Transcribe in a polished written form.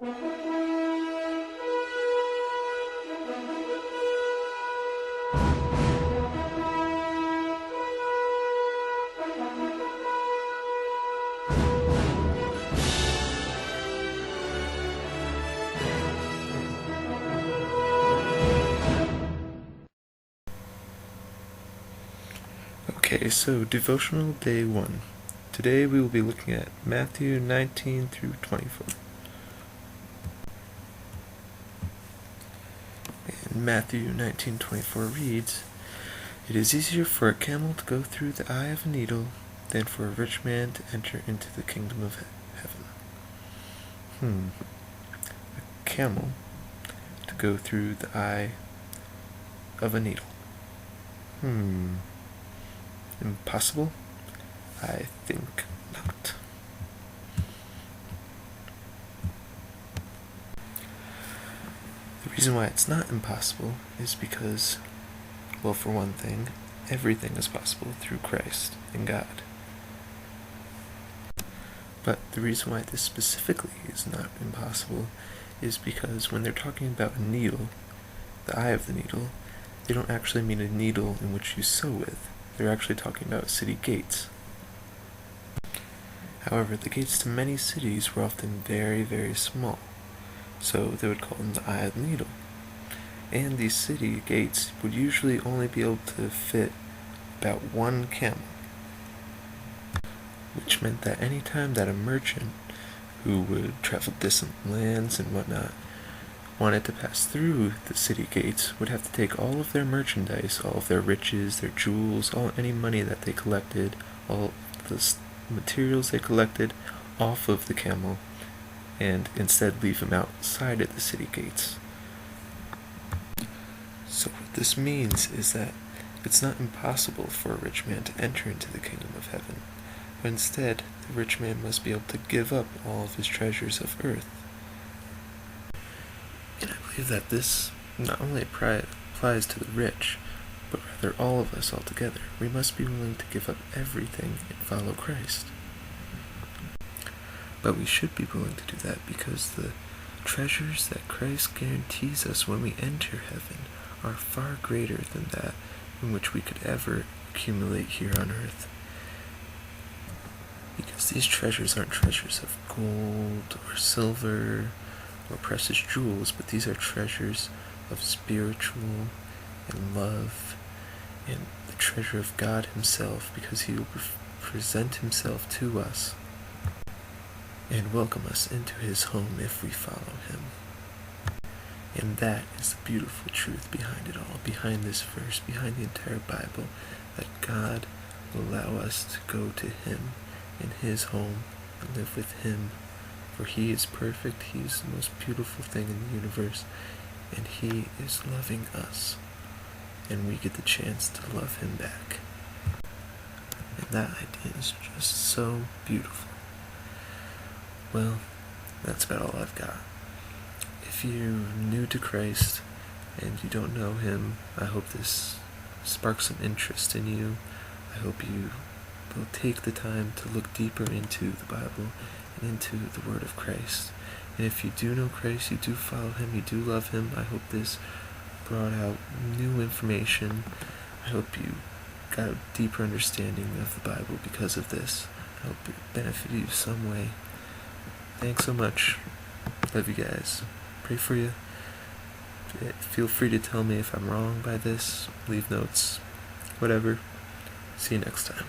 Okay, so Devotional Day 1. Today we will be looking at Matthew 19 through 24. And Matthew 19:24 reads, "It is easier for a camel to go through the eye of a needle than for a rich man to enter into the kingdom of heaven." A camel to go through the eye of a needle. Impossible? I think not. The reason why it's not impossible is because, well, for one thing, everything is possible through Christ and God. But the reason why this specifically is not impossible is because when they're talking about a needle, the eye of the needle, they don't actually mean a needle in which you sew with. They're actually talking about city gates. However, the gates to many cities were often very, very small, so they would call them the eye of the needle. And these city gates would usually only be able to fit about one camel, which meant that any time that a merchant who would travel distant lands and whatnot wanted to pass through the city gates would have to take all of their merchandise, all of their riches, their jewels, any money that they collected, all the materials they collected off of the camel, and instead leave them outside of the city gates. So what this means is that it's not impossible for a rich man to enter into the kingdom of heaven, but instead the rich man must be able to give up all of his treasures of earth. And I believe that this not only applies to the rich, but rather all of us altogether. We must be willing to give up everything and follow Christ. But we should be willing to do that because the treasures that Christ guarantees us when we enter heaven are far greater than that in which we could ever accumulate here on earth. Because these treasures aren't treasures of gold or silver or precious jewels, but these are treasures of spiritual and love and the treasure of God himself, because he will present himself to us and welcome us into his home if we follow him. And that is the beautiful truth behind it all, behind this verse, behind the entire Bible, that God will allow us to go to him in his home and live with him. For he is perfect, he is the most beautiful thing in the universe, and he is loving us. And we get the chance to love him back. And that idea is just so beautiful. Well, that's about all I've got. If you're new to Christ and you don't know him, I hope this sparks some interest in you. I hope you will take the time to look deeper into the Bible and into the Word of Christ. And if you do know Christ, you do follow him, you do love him, I hope this brought out new information. I hope you got a deeper understanding of the Bible because of this. I hope it benefited you some way. Thanks so much. Love you guys. Pray for you. Feel free to tell me if I'm wrong by this. Leave notes. Whatever. See you next time.